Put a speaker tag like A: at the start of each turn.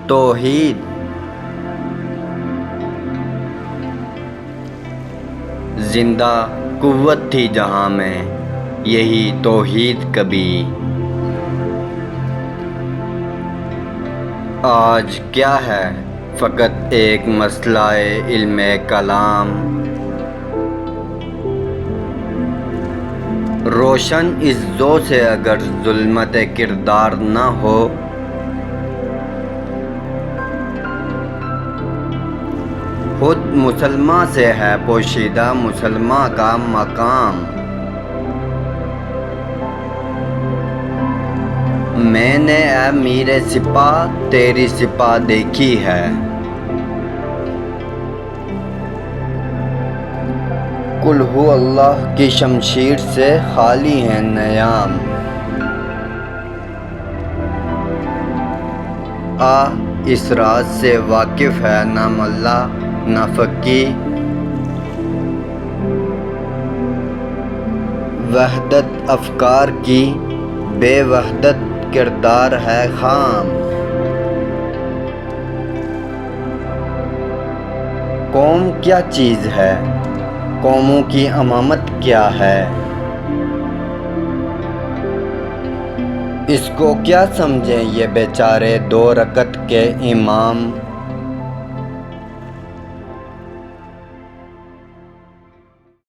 A: توحید زندہ قوت تھی جہاں میں، یہی توحید کبھی۔ آج کیا ہے فقط ایک مسئلہ علم کلام، روشن اس ضوء سے اگر ظلمت کردار نہ ہو، خود مسلماں سے ہے پوشیدہ مسلماں کا مقام۔ میں نے اے میر سپاہ تیری سپاہ دیکھی ہے، قل ہو اللہ کی شمشیر سے خالی ہیں نیام۔ اس راز سے واقف ہے نہ ملا نہ فقیہ، وحدت افکار کی بے وحدت کردار ہے خام۔ قوم کیا چیز ہے، قوموں کی امامت کیا ہے، اس کو کیا سمجھیں یہ بیچارے دو رکعت کے امام۔